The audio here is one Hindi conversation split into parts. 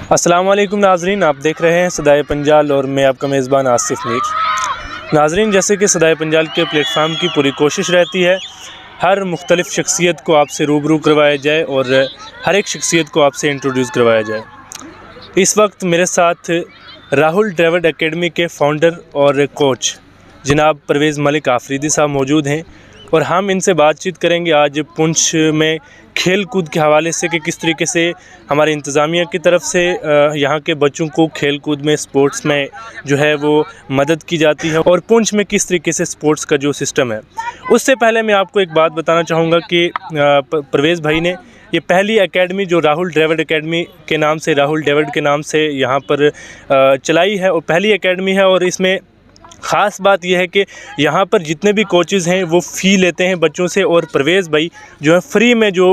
अस्सलाम वालेकुम नाजरीन, आप देख रहे हैं सदाए पंजाल और मैं आपका मेज़बान आसिफ मीर। नाजरीन, जैसे कि सदाए पंजाल के प्लेटफार्म की पूरी कोशिश रहती है हर मुख्तलिफ़ शख्सियत को आपसे रूबरू करवाया जाए और हर एक शख्सियत को आपसे इंट्रोड्यूस करवाया जाए। इस वक्त मेरे साथ राहुल ड्राइवर एकेडमी के फ़ाउंडर और कोच जनाब परवेज़ मलिक आफरीदी साहब मौजूद हैं और हम इनसे बातचीत करेंगे आज पुंछ में खेल कूद के हवाले से कि किस तरीके से हमारे इंतज़ामिया की तरफ से यहाँ के बच्चों को खेल कूद में स्पोर्ट्स में जो है वो मदद की जाती है और पुंछ में किस तरीके से स्पोर्ट्स का जो सिस्टम है। उससे पहले मैं आपको एक बात बताना चाहूँगा कि परवेज़ भाई ने ये पहली एकेडमी जो राहुल ड्राइवर एकेडमी के नाम से, राहुल ड्राइवर के नाम से यहाँ पर चलाई है और पहली एकेडमी है। और इसमें ख़ास बात यह है कि यहाँ पर जितने भी कोचेज़ हैं वो फ़ी लेते हैं बच्चों से और परवेज़ भाई जो है फ्री में जो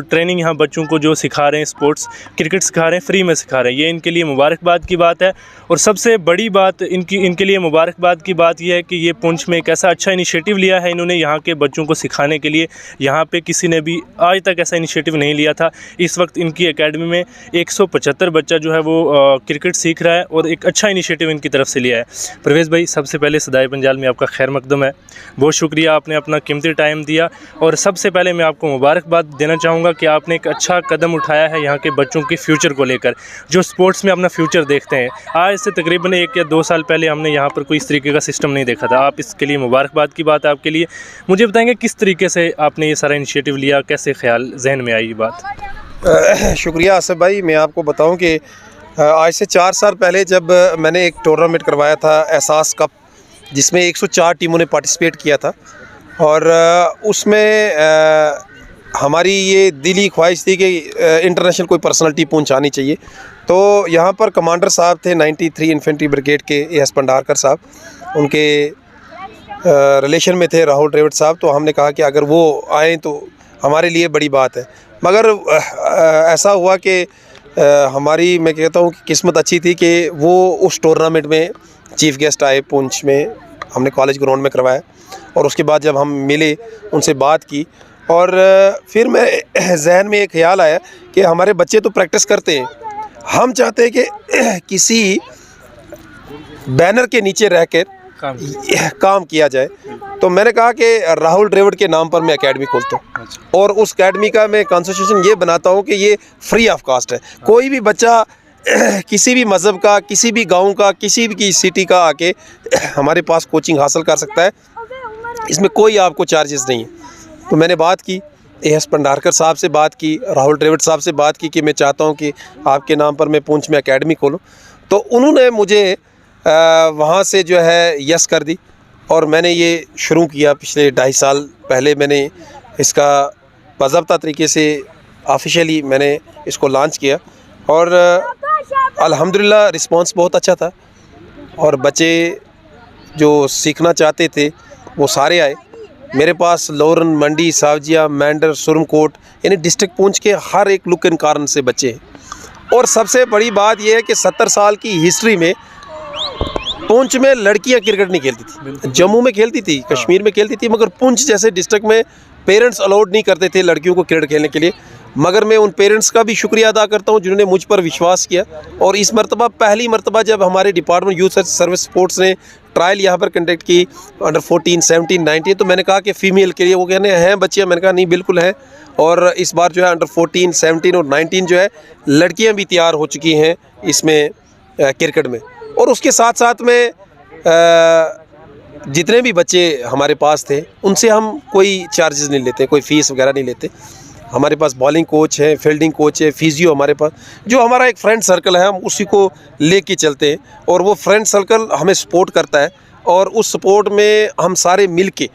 ट्रेनिंग यहाँ बच्चों को जो सिखा रहे हैं, स्पोर्ट्स क्रिकेट सिखा रहे हैं, फ्री में सिखा रहे हैं। ये इनके लिए मुबारकबाद की बात है। और सबसे बड़ी बात इनके लिए मुबारकबाद की बात यह है कि ये पुंछ में एक ऐसा अच्छा इनिशिएटिव लिया है इन्होंने यहाँ के बच्चों को सिखाने के लिए। यहाँ पर किसी ने भी आज तक ऐसा इनिशिएटिव नहीं लिया था। इस वक्त इनकी एकेडमी में 175 बच्चा जो है वो क्रिकेट सीख रहा है और एक अच्छा इनिशिएटिव इनकी तरफ से लिया है। परवेज़ भाई, सबसे पहले सदाए पंजाल में आपका खैर मकदम है, बहुत शुक्रिया, आपने अपना कीमती टाइम दिया। और सबसे पहले मैं आपको मुबारकबाद देना चाहूँगा कि आपने एक अच्छा कदम उठाया है यहाँ के बच्चों के फ्यूचर को लेकर, जो स्पोर्ट्स में अपना फ्यूचर देखते हैं। आज से तकरीबन 1 या 2 साल पहले हमने यहाँ पर कोई इस तरीके का सिस्टम नहीं देखा था। आप इसके लिए मुबारकबाद की बात है आपके लिए। मुझे बताएंगे किस तरीके से आपने ये सारा इनिशिएटिव लिया, कैसे ख्याल जहन में आई ये बात? शुक्रिया आसिफ भाई। मैं आपको बताऊं कि आज से 4 साल पहले जब मैंने एक टूर्नामेंट करवाया था एहसास कप, जिसमें 104 टीमों ने पार्टिसिपेट किया था और उसमें हमारी ये दिली ख्वाहिश थी कि इंटरनेशनल कोई पर्सनालिटी पुंछ आनी चाहिए। तो यहाँ पर कमांडर साहब थे 93 इन्फेंट्री ब्रिगेड के, एस पंडारकर साहब, उनके रिलेशन में थे राहुल ड्राइवर साहब। तो हमने कहा कि अगर वो आएँ तो हमारे लिए बड़ी बात है। मगर ऐसा हुआ कि हमारी, मैं कहता हूँ कि किस्मत अच्छी थी कि वो उस टूर्नामेंट में चीफ़ गेस्ट आए। पुंछ में हमने कॉलेज ग्राउंड में करवाया और उसके बाद जब हम मिले, उनसे बात की और फिर मैं जहन में एक ख्याल आया कि हमारे बच्चे तो प्रैक्टिस करते हैं, हम चाहते हैं कि किसी बैनर के नीचे रहकर काम किया जाए। तो मैंने कहा कि राहुल ड्राइवर के नाम पर मैं एकेडमी खोलता हूँ और उस एकेडमी का मैं कॉन्स्टिट्यूशन ये बनाता हूँ कि ये फ्री ऑफ कॉस्ट है। कोई भी बच्चा किसी भी मज़हब का, किसी भी गांव का, किसी भी सिटी का आके हमारे पास कोचिंग हासिल कर सकता है। इसमें कोई आपको चार्जेस नहीं है। तो मैंने बात की, एस पंडारकर साहब से बात की, राहुल ड्राइवर साहब से बात की कि मैं चाहता हूं कि आपके नाम पर मैं पुंछ में एकेडमी खोलूं। तो उन्होंने मुझे वहां से जो है यस कर दी और मैंने ये शुरू किया। पिछले 2.5 साल पहले मैंने इसका बाज़ाब्ता तरीके से ऑफिशियली मैंने इसको लॉन्च किया और अल्हम्दुलिल्लाह रिस्पांस बहुत अच्छा था और बच्चे जो सीखना चाहते थे वो सारे आए मेरे पास। लोरन, मंडी, सावजिया, मैंडर, सुरमकोट, यानी डिस्ट्रिक्ट पुंछ के हर एक लुक एंड कारण से बच्चे हैं। और सबसे बड़ी बात यह है कि 70 साल की हिस्ट्री में पुंछ में लड़कियां क्रिकेट नहीं खेलती थी। जम्मू में खेलती थी, कश्मीर में खेलती थी, मगर पुंछ जैसे डिस्ट्रिक्ट में पेरेंट्स अलाउड नहीं करते थे लड़कियों को क्रिकेट खेलने के लिए। मगर मैं उन पेरेंट्स का भी शुक्रिया अदा करता हूं जिन्होंने मुझ पर विश्वास किया। और इस मरतबा, पहली मरतबा जब हमारे डिपार्टमेंट यूथ सर्विस स्पोर्ट्स ने ट्रायल यहाँ पर कंडक्ट की अंडर 14, 17, 19, तो मैंने कहा कि फ़ीमेल के लिए, वो कहने हैं बच्चियाँ, मैंने कहा नहीं बिल्कुल है। और इस बार जो है अंडर 14, 17 और 19 जो है लड़कियाँ भी तैयार हो चुकी हैं इसमें क्रिकेट में। और उसके साथ साथ में जितने भी बच्चे हमारे पास थे उनसे हम कोई चार्जेस नहीं लेते, कोई फ़ीस वगैरह नहीं लेते। हमारे पास बॉलिंग कोच है, फील्डिंग कोच है, फिजियो हमारे पास, जो हमारा एक फ्रेंड सर्कल है, हम उसी को लेके चलते हैं और वो फ्रेंड सर्कल हमें सपोर्ट करता है और उस सपोर्ट में हम सारे मिल के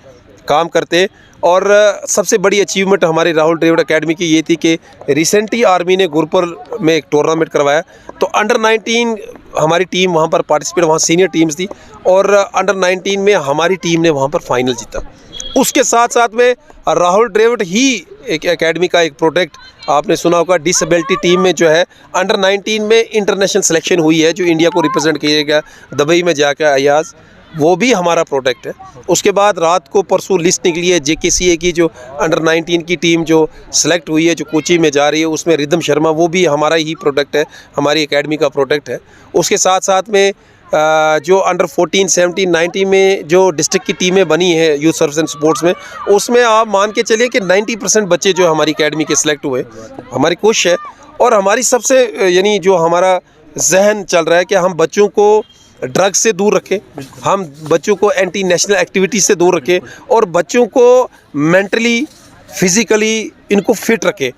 काम करते हैं। और सबसे बड़ी अचीवमेंट हमारी राहुल ड्राइवर एकेडमी की ये थी कि रिसेंटली आर्मी ने गुरपुर में एक टूर्नामेंट करवाया, तो अंडर 19 हमारी टीम वहाँ पर पार्टिसिपेट, वहाँ सीनियर टीम्स थी और अंडर 19 में हमारी टीम ने वहाँ पर फाइनल जीता। उसके साथ साथ में राहुल ड्राइवर ही एक एकेडमी का एक प्रोडक्ट आपने सुना होगा, डिसेबिलिटी टीम में जो है अंडर 19 में इंटरनेशनल सिलेक्शन हुई है, जो इंडिया को रिप्रेजेंट किया गया दुबई में जाकर अयाज। वो भी हमारा प्रोडक्ट है। उसके बाद रात को परसों लिस्ट निकली है JKCA की, जो अंडर 19 की टीम जो सेलेक्ट हुई है, जो कोची में जा रही है, उसमें रिदम शर्मा, वो भी हमारा ही प्रोडक्ट है, हमारी एकेडमी का प्रोडक्ट है। उसके साथ साथ में जो अंडर 14, 17, 19 में जो डिस्ट्रिक्ट की टीमें बनी है यूथ सर्विस एंड स्पोर्ट्स में, उसमें आप मान के चलिए कि 90% बच्चे जो हमारी एकेडमी के सिलेक्ट हुए। हमारी कोशिश है और हमारी सबसे यानी जो हमारा जहन चल रहा है कि हम बच्चों को ड्रग्स से दूर रखें, हम बच्चों को एंटी नेशनल एक्टिविटीज़ से दूर रखें और बच्चों को मेंटली फिज़िकली इनको फिट रखें।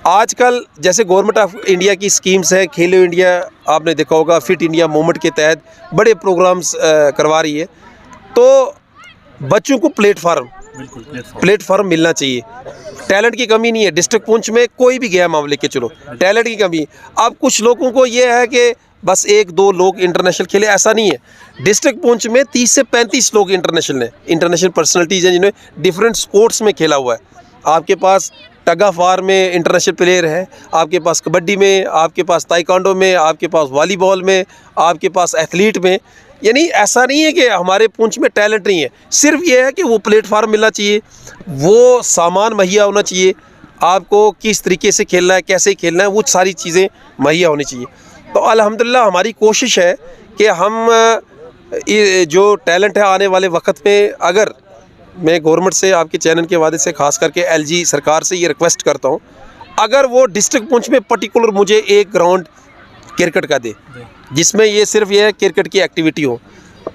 आजकल जैसे गवर्नमेंट ऑफ इंडिया की स्कीम्स है, खेलो इंडिया आपने देखा होगा, फिट इंडिया मूवमेंट के तहत बड़े प्रोग्राम्स करवा रही है। तो बच्चों को प्लेटफार्म मिलना चाहिए। टैलेंट की कमी नहीं है डिस्ट्रिक्ट पुंछ में, कोई भी गेम आप लेके चलो, टैलेंट की कमी। अब कुछ लोगों को ये है कि बस 1-2 लोग इंटरनेशनल खेले, ऐसा नहीं है। डिस्ट्रिक्ट पुंछ में 30 से 35 लोग इंटरनेशनल हैं, इंटरनेशनल पर्सनैलिटीज़ हैं जिन्होंने डिफरेंट स्पोर्ट्स में खेला हुआ है। आपके पास टग ऑफ वार में इंटरनेशनल प्लेयर है, आपके पास कबड्डी में, आपके पास ताइक्वांडो में, आपके पास वॉलीबॉल में, आपके पास एथलीट में। यानी ऐसा नहीं है कि हमारे पुंछ में टैलेंट नहीं है, सिर्फ ये है कि वो प्लेटफार्म मिलना चाहिए, वो सामान मुहैया होना चाहिए, आपको किस तरीके से खेलना है, कैसे खेलना है, वो सारी चीज़ें मुहैया होनी चाहिए। तो अल्हम्दुलिल्लाह हमारी कोशिश है कि हम ये जो टैलेंट है आने वाले वक्त में, अगर मैं गवर्नमेंट से, आपके चैनल के वादे से, खास करके LG सरकार से ये रिक्वेस्ट करता हूँ, अगर वो डिस्ट्रिक्ट पुंछ में पर्टिकुलर मुझे एक ग्राउंड क्रिकेट का दे जिसमें ये सिर्फ ये क्रिकेट की एक्टिविटी हो,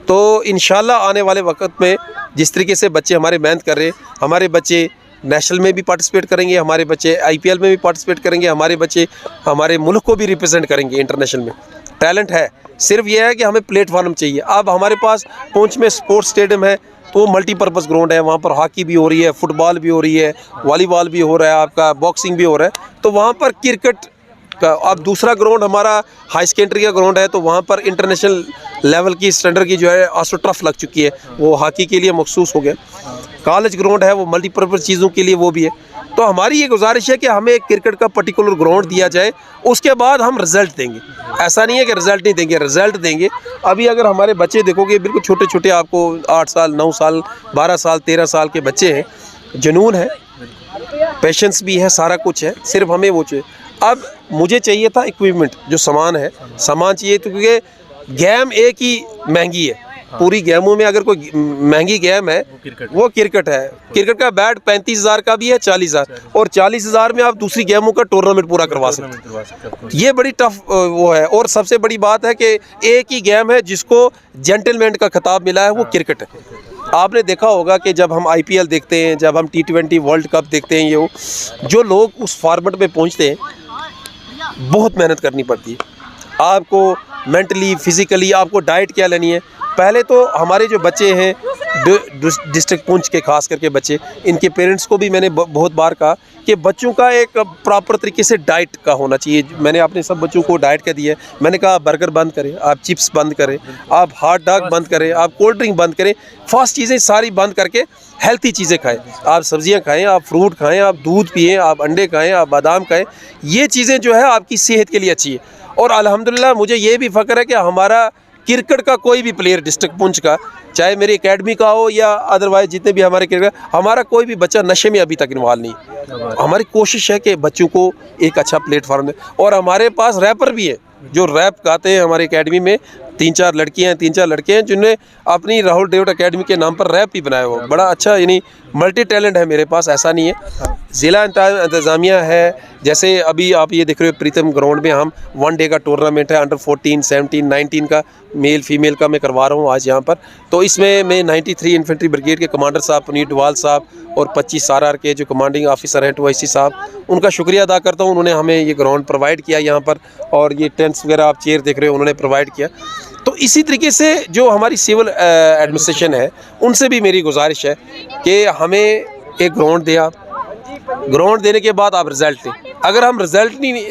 तो इंशाल्लाह आने वाले वक्त में जिस तरीके से बच्चे हमारे मेहनत कर रहे हैं, हमारे बच्चे नेशनल में भी पार्टिसिपेट करेंगे, हमारे बच्चे IPL में भी पार्टिसिपेट करेंगे, हमारे बच्चे हमारे मुल्क को भी रिप्रेजेंट करेंगे इंटरनेशनल में। टैलेंट है, सिर्फ ये है कि हमें प्लेटफार्म चाहिए। अब हमारे पास पुंछ में स्पोर्ट्स स्टेडियम है, तो मल्टीपर्पज़ ग्राउंड है, वहाँ पर हॉकी भी हो रही है, फुटबॉल भी हो रही है, वॉलीबॉल भी हो रहा है, आपका बॉक्सिंग भी हो रहा है। तो वहाँ पर क्रिकेट का, अब दूसरा ग्राउंड हमारा हाई सेकेंडरी का ग्राउंड है, तो वहाँ पर इंटरनेशनल लेवल की स्टैंडर्ड की जो है AstroTurf लग चुकी है, वो हॉकी के लिए मखसूस हो गया। कॉलेज ग्राउंड है, वो मल्टीपर्पज़ चीज़ों के लिए वो भी है। तो हमारी ये गुजारिश है कि हमें एक क्रिकेट का पर्टिकुलर ग्राउंड दिया जाए, उसके बाद हम रिज़ल्ट देंगे। ऐसा नहीं है कि रिज़ल्ट नहीं देंगे, रिज़ल्ट देंगे। अभी अगर हमारे बच्चे देखोगे बिल्कुल छोटे छोटे, आपको 8 साल, 9 साल, 12 साल, 13 साल के बच्चे हैं, जुनून है, पेशेंस भी है, सारा कुछ है, सिर्फ हमें वो चाहिए। अब मुझे चाहिए था इक्विपमेंट, जो सामान है, सामान चाहिए, तो क्योंकि गेम एक ही महंगी है। पूरी गेमों में अगर कोई महंगी गेम है वो क्रिकेट है। क्रिकेट का बैट 35,000 का भी है, 40,000, और 40,000 में आप दूसरी गेमों का टूर्नामेंट पूरा करवा सकते हैं। ये बड़ी टफ वो है। और सबसे बड़ी बात है कि एक ही गेम है जिसको जेंटलमैन का खिताब मिला है, वो क्रिकेट है। आपने देखा होगा कि जब हम IPL देखते हैं, जब हम T20 वर्ल्ड कप देखते हैं, ये जो लोग उस फॉर्मेट में पहुँचते हैं, बहुत मेहनत करनी पड़ती है। आपको मेंटली फिज़िकली आपको डाइट क्या लेनी है। पहले तो हमारे जो बच्चे हैं डिस्ट्रिक्ट पुंछ के, खास करके बच्चे, इनके पेरेंट्स को भी मैंने बहुत बार कहा कि बच्चों का एक प्रॉपर तरीके से डाइट का होना चाहिए। मैंने अपने सब बच्चों को डाइट का दिया है। मैंने कहा बर्गर बंद करें, आप चिप्स बंद करें, आप हॉट डॉग बंद करें, आप कोल्ड ड्रिंक बंद करें, फास्ट चीज़ें सारी बंद करके हेल्थी चीज़ें खाएं। आप सब्जियां खाएं, आप फ्रूट खाएं, आप दूध पिएं, आप अंडे खाएं, आप बादाम खाएं। ये चीज़ें जो है आपकी सेहत के लिए अच्छी है। और अल्हम्दुलिल्लाह मुझे ये भी फ़ख्र है कि हमारा क्रिकेट का कोई भी प्लेयर डिस्ट्रिक्ट पुंछ का, चाहे मेरी एकेडमी का हो या अदरवाइज जितने भी हमारे क्रिकेट, हमारा कोई भी बच्चा नशे में अभी तक इन्वॉल्व नहीं। हमारी कोशिश है कि बच्चों को एक अच्छा प्लेटफॉर्म दे। और हमारे पास रैपर भी है जो रैप गाते हैं हमारी एकेडमी में। 3-4 लड़कियां हैं, 3-4 लड़के हैं जिन्होंने अपनी राहुल डेविड एकेडमी के नाम पर रैप भी बनाया हुआ। बड़ा अच्छा, यानी मल्टी टैलेंट है मेरे पास, ऐसा नहीं है। ज़िला इंतज़ामिया है, जैसे अभी आप ये देख रहे हो प्रीतम ग्राउंड में हम 1 डे का टूर्नामेंट है, अंडर 14, 17, 19 का, मेल फीमेल का मैं करवा रहा हूँ आज यहाँ पर। तो इसमें मैं 93 इन्फेंट्री ब्रिगेड के कमांडर साहब पुनीत डवाल साहब और 25 RR के जो कमांडिंग ऑफिसर हैं TOIC साहब, उनका शुक्रिया अदा करता हूँ। उन्होंने हमें ये ग्राउंड प्रोवाइड किया यहाँ पर, और ये टेंट्स वगैरह आप चेयर देख रहे हो उन्होंने प्रोवाइड किया। तो इसी तरीके से जो हमारी सिविल एडमिनिस्ट्रेशन है, उनसे भी मेरी गुजारिश है कि हमें एक ग्राउंड दें। आप ग्राउंड देने के बाद आप रिज़ल्ट दें। अगर हम रिज़ल्ट नहीं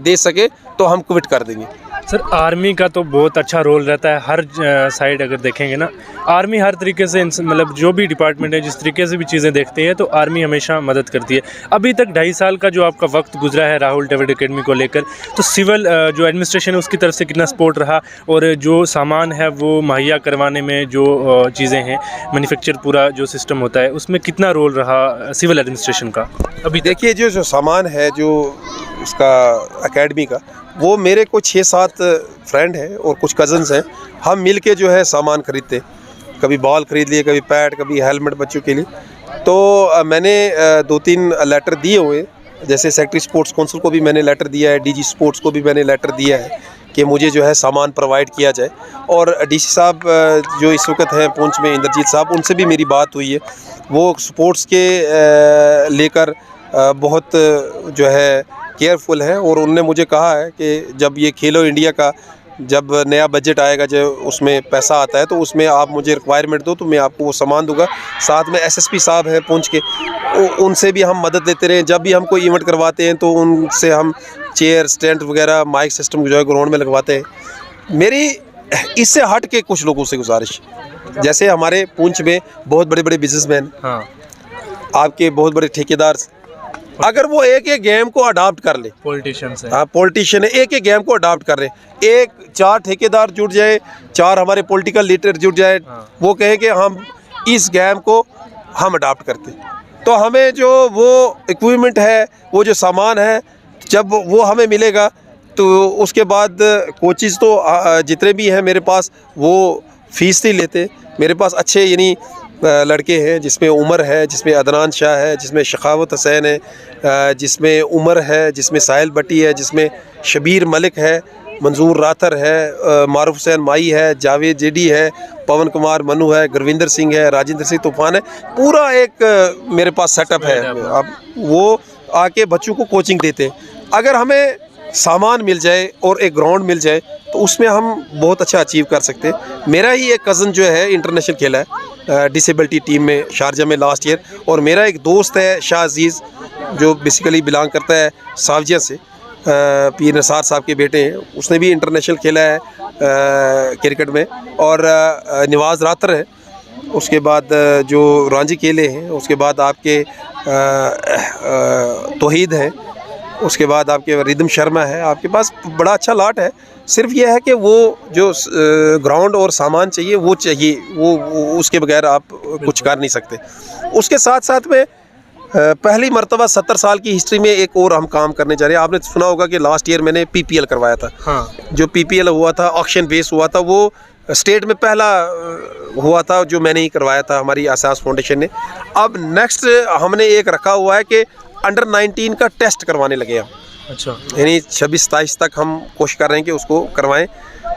दे सके तो हम क्विट कर देंगे। सर आर्मी का तो बहुत अच्छा रोल रहता है हर साइड अगर देखेंगे ना, आर्मी हर तरीके से मतलब जो भी डिपार्टमेंट है जिस तरीके से भी चीज़ें देखती है तो आर्मी हमेशा मदद करती है। अभी तक 2.5 साल का जो आपका वक्त गुजरा है राहुल द्रविड़ एकेडमी को लेकर, तो सिविल जो एडमिनिस्ट्रेशन है उसकी तरफ से कितना सपोर्ट रहा, और जो सामान है वो मुहैया करवाने में जो चीज़ें हैं मैन्युफैक्चर पूरा जो सिस्टम होता है उसमें कितना रोल रहा सिविल एडमिनिस्ट्रेशन का? अभी देखिए जो सामान है जो इसका एकेडमी का, वो मेरे को 6-7 फ्रेंड हैं और कुछ कज़न्स हैं, हम मिल के जो है सामान खरीदते, कभी बॉल खरीद लिए, कभी पैड, कभी हेलमेट बच्चों के लिए। तो मैंने 2-3 लेटर दिए हुए, जैसे सेक्रेटरी स्पोर्ट्स काउंसिल को भी मैंने लेटर दिया है, डीजी स्पोर्ट्स को भी मैंने लेटर दिया है कि मुझे जो है सामान प्रोवाइड किया जाए। और डीसी साहब जो इस वक्त हैं पुंछ में, इंद्रजीत साहब, उनसे भी मेरी बात हुई है। वो स्पोर्ट्स के लेकर बहुत जो है केयरफुल है, और उन्होंने मुझे कहा है कि जब ये खेलो इंडिया का जब नया बजट आएगा, जो उसमें पैसा आता है, तो उसमें आप मुझे रिक्वायरमेंट दो तो मैं आपको वो सामान दूंगा। साथ में एसएसपी साहब हैं पुंछ के, उनसे भी हम मदद लेते रहे। जब भी हम कोई इवेंट करवाते हैं तो उनसे हम चेयर, स्टैंड वगैरह, माइक सिस्टम जो है ग्राउंड में लगवाते हैं। मेरी इससे हट के कुछ लोगों से गुजारिश, जैसे हमारे पुंछ में बहुत बड़े बड़े बिजनेसमैन, हाँ, आपके बहुत बड़े ठेकेदार, अगर वो एक एक गेम को अडॉप्ट कर ले, पॉलिटिशियंस है, हाँ पॉलिटिशियन है, एक एक गेम को अडॉप्ट कर रहे, 1-4 ठेकेदार जुट जाए, 4 हमारे पॉलिटिकल लीडर जुट जाए, हाँ, वो कहे कि हम इस गेम को हम अडॉप्ट करते, तो हमें जो वो इक्विपमेंट है, वो जो सामान है, जब वो हमें मिलेगा तो उसके बाद कोचेज़ तो जितने भी हैं मेरे पास वो फीस नहीं लेते। मेरे पास अच्छे यानी लड़के हैं, जिसमें उमर है, जिसमें अदनान शाह है, जिसमें शखावत हुसैन है, जिसमें उमर है, जिसमें साहिल भट्टी है, जिसमें शबीर मलिक है, मंजूर राथर है, मारूफ हुसैन माई है, जावेद जेडी है, पवन कुमार मनु है, गुरविंदर सिंह है, राजेंद्र सिंह तूफान है। पूरा एक मेरे पास सेटअप है। अब वो आके बच्चों को कोचिंग देते। अगर हमें सामान मिल जाए और एक ग्राउंड मिल जाए तो उसमें हम बहुत अच्छा अचीव कर सकते हैं। मेरा ही एक कज़न जो है इंटरनेशनल खेला है डिसेबिलिटी टीम में शारजा में लास्ट ईयर, और मेरा एक दोस्त है शाह अजीज़ जो बेसिकली बिलोंग करता है सावजिया से, पीर निसार साहब के बेटे हैं, उसने भी इंटरनेशनल खेला है क्रिकेट में। और नवाज़ रातर है, उसके बाद जो रांझी केले हैं, उसके बाद आपके तौहीद हैं, उसके बाद आपके रिदम शर्मा है। आपके पास बड़ा अच्छा लाट है। सिर्फ ये है कि वो जो ग्राउंड और सामान चाहिए वो चाहिए, वो उसके बगैर आप कुछ कर नहीं सकते। उसके साथ साथ में पहली मर्तबा 70 साल की हिस्ट्री में एक और हम काम करने जा रहे हैं। आपने सुना होगा कि लास्ट ईयर मैंने PPL करवाया था। हाँ। जो PPL हुआ था, ऑक्शन बेस हुआ था, वो स्टेट में पहला हुआ था जो मैंने ही करवाया था, हमारी आसास फाउंडेशन ने। अब नेक्स्ट हमने एक रखा हुआ है कि अंडर 19 का टेस्ट करवाने लगे हम। अच्छा। यानी 26-27 तक हम कोशिश कर रहे हैं कि उसको करवाएं।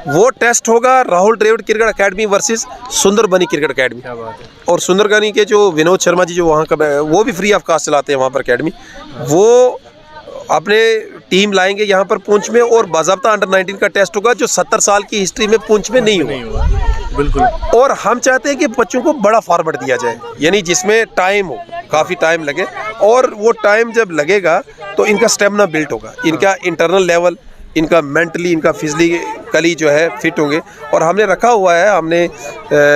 वो टेस्ट होगा Rahul Dravid cricket academy versus Sundarbani cricket academy. क्या बात है। और सुंदरबनी के जो विनोद शर्मा जी जो वहाँ का, वो भी फ्री ऑफ कास्ट चलाते हैं वहाँ पर एकेडमी। वो अपने टीम लाएंगे यहाँ पर पुंछ में, और बाज़ाब्ता अंडर 19 का टेस्ट होगा जो 70 साल की हिस्ट्री में पुंछ में नहीं हुआ। बिल्कुल। और हम चाहते हैं कि बच्चों को बड़ा फॉर्मेट दिया जाए, यानी जिसमें टाइम हो, काफ़ी टाइम लगे, और वो टाइम जब लगेगा तो इनका स्टेमिना बिल्ट होगा, इनका इंटरनल लेवल, इनका मेंटली, इनका फिजिकली जो है फिट होंगे। और हमने रखा हुआ है, हमने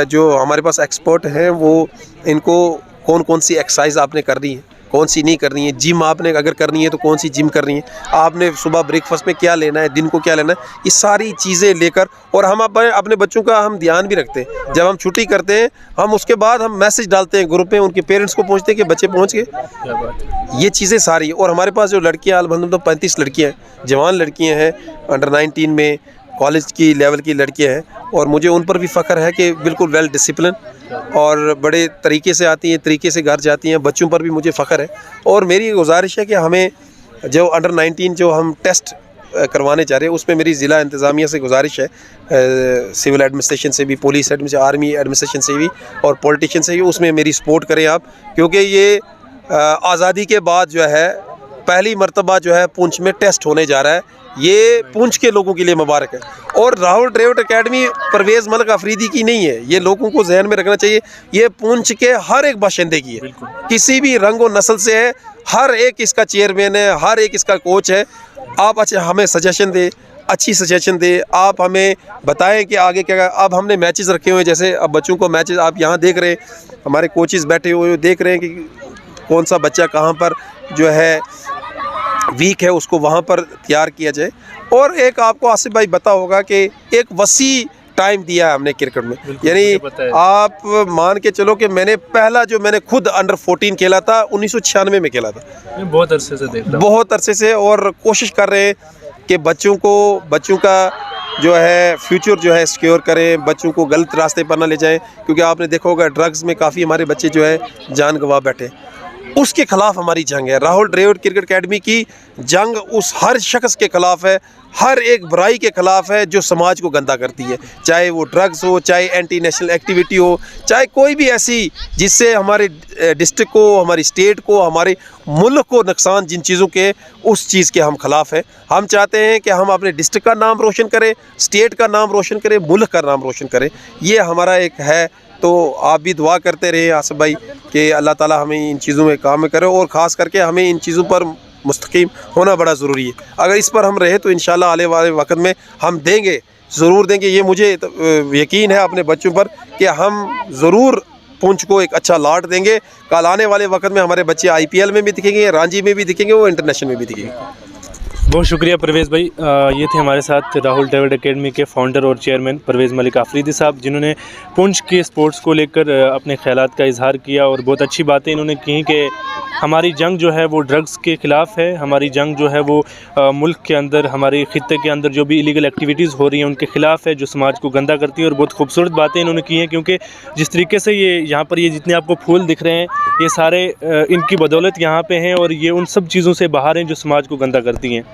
जो हमारे पास एक्सपर्ट हैं वो इनको कौन कौन सी एक्सरसाइज आपने करनी है, कौन सी नहीं करनी है, जिम आपने अगर करनी है तो कौन सी जिम करनी है, आपने सुबह ब्रेकफास्ट में क्या लेना है, दिन को क्या लेना है, ये सारी चीज़ें लेकर। और हम अपने बच्चों का हम ध्यान भी रखते हैं। जब हम छुट्टी करते हैं हम उसके बाद हम मैसेज डालते हैं ग्रुप में, उनके पेरेंट्स को पहुँचते हैं कि बच्चे पहुँच गए। ये चीज़ें सारी। और हमारे पास जो लड़कियाँ अलहम्दुलिल्लाह 35 लड़कियाँ हैं, जवान लड़कियाँ हैं, अंडर 19 में कॉलेज की लेवल की लड़कियाँ हैं, और मुझे उन पर भी फ़ख्र है कि बिल्कुल वेल डिसिप्लिन और बड़े तरीके से आती हैं, तरीके से घर जाती हैं। बच्चों पर भी मुझे फ़ख्र है। और मेरी गुजारिश है कि हमें जो अंडर 19 जो हम टेस्ट करवाने जा रहे हैं, उसमें मेरी ज़िला इंतज़ामिया से गुजारिश है, सिविल एडमिनिस्ट्रेशन से भी, पुलिस एडमिनिस्ट्रेशन, आर्मी एडमिनिस्ट्रेशन से भी, और पॉलिटिशियन से भी, उसमें मेरी सपोर्ट करें आप। क्योंकि ये आज़ादी के बाद जो है पहली मर्तबा जो है पुंछ में टेस्ट होने जा रहा है। ये पुंछ के लोगों के लिए मुबारक है। और राहुल द्रविड़ एकेडमी परवेज़ मलिक अफरीदी की नहीं है, ये लोगों को जहन में रखना चाहिए। ये पुंछ के हर एक बाशिंदे की है, किसी भी रंग और नस्ल से है, हर एक इसका चेयरमैन है, हर एक इसका कोच है। आप अच्छा हमें सजेशन दें, अच्छी सजेशन दे, आप हमें बताएं कि आगे क्या। अब हमने मैचेस रखे हुए हैं, जैसे अब बच्चों को मैचेस आप यहाँ देख रहे हैं, हमारे कोचेस बैठे हुए देख रहे हैं कि कौन सा बच्चा कहाँ पर जो है वीक है, उसको वहाँ पर तैयार किया जाए। और एक आपको आसिफ भाई पता होगा कि एक वसी टाइम दिया है हमने क्रिकेट में, यानी आप मान के चलो कि मैंने खुद अंडर 14 खेला था, 1996 में खेला था। बहुत अरसे से देख रहा हूं। बहुत अरसे से, और कोशिश कर रहे हैं कि बच्चों का जो है फ्यूचर जो है सिक्योर करें, बच्चों को गलत रास्ते पर ना ले जाएं, क्योंकि आपने देखा होगा ड्रग्स में काफ़ी हमारे बच्चे जो है जान गंवा बैठे। उसके खिलाफ हमारी जंग है। राहुल द्रविड़ क्रिकेट एकेडमी की जंग उस हर शख्स के खिलाफ है, हर एक बुराई के खिलाफ है जो समाज को गंदा करती है, चाहे वो ड्रग्स हो, चाहे एंटी नेशनल एक्टिविटी हो, चाहे कोई भी ऐसी जिससे हमारे डिस्ट्रिक्ट को, हमारी स्टेट को, हमारे मुल्क को नुकसान जिन चीज़ों के, उस चीज़ के हम खिलाफ हैं। हम चाहते हैं कि हम अपने डिस्ट्रिक्ट का नाम रोशन करें, स्टेट का नाम रोशन करें, मुल्क का नाम रोशन करें। ये हमारा एक है। तो आप भी दुआ करते रहे आसिफ भाई कि अल्लाह ताला हमें इन चीज़ों में काम करे, और ख़ास करके हमें इन चीज़ों पर मुस्तकीम होना बड़ा ज़रूरी है। अगर इस पर हम रहे तो इंशाल्लाह आने वाले वक्त में हम देंगे, ज़रूर देंगे। ये मुझे यकीन है अपने बच्चों पर कि हम ज़रूर पुंछ को एक अच्छा लाट देंगे। कल आने वाले वक्त में हमारे बच्चे IPL में भी दिखेंगे, रांची में भी दिखेंगे, वो इंटरनेशनल में भी दिखेंगे। बहुत शुक्रिया परवेज़ भाई। ये थे हमारे साथ राहुल द्रविड़ एकेडमी के फाउंडर और चेयरमैन परवेज़ मलिक आफरीदी साहब, जिन्होंने पुंछ के स्पोर्ट्स को लेकर अपने ख्यालात का इजहार किया, और बहुत अच्छी बातें इन्होंने की कि हमारी जंग जो है वो ड्रग्स के ख़िलाफ़ है, हमारी जंग जो है वो मुल्क के अंदर, हमारे ख़ित्ते के अंदर जो भी इलीगल एक्टिविटीज़ हो रही हैं उनके ख़िलाफ़ है, जो समाज को गंदा करती है। और बहुत खूबसूरत बातें इन्होंने की हैं, क्योंकि जिस तरीके से ये यहाँ पर ये जितने आपको फूल दिख रहे हैं, ये सारे इनकी बदौलत यहाँ पे हैं, और ये उन सब चीज़ों से बाहर हैं जो समाज को गंदा करती हैं।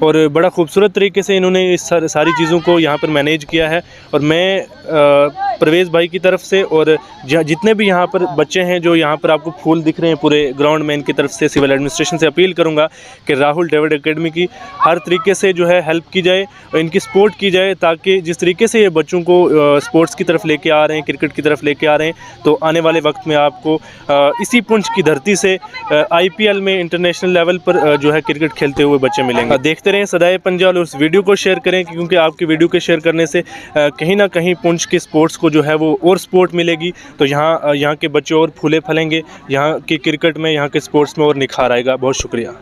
और बड़ा खूबसूरत तरीके से इन्होंने इस सारी चीज़ों को यहाँ पर मैनेज किया है। और मैं परवेज़ भाई की तरफ से, और जितने भी यहाँ पर बच्चे हैं जो यहाँ पर आपको फूल दिख रहे हैं पूरे ग्राउंड में, इनकी तरफ से सिविल एडमिनिस्ट्रेशन से अपील करूँगा कि राहुल द्रविड़ एकेडमी की हर तरीके से जो है हेल्प की जाए और इनकी सपोर्ट की जाए, ताकि जिस तरीके से ये बच्चों को स्पोर्ट्स की तरफ लेके आ रहे हैं, क्रिकेट की तरफ लेके आ रहे हैं, तो आने वाले वक्त में आपको इसी पुंछ की धरती से IPL में इंटरनेशनल लेवल पर जो है क्रिकेट खेलते हुए बच्चे मिलेंगे। देखते रहें सदाए पंजाल, और उस वीडियो को शेयर करें, क्योंकि आपकी वीडियो के शेयर करने से कहीं ना कहीं पुंछ के स्पोर्ट्स को जो है वो और सपोर्ट मिलेगी, तो यहाँ के बच्चे और फूले फलेंगे, यहाँ के क्रिकेट में, यहाँ के स्पोर्ट्स में और निखार आएगा। बहुत शुक्रिया।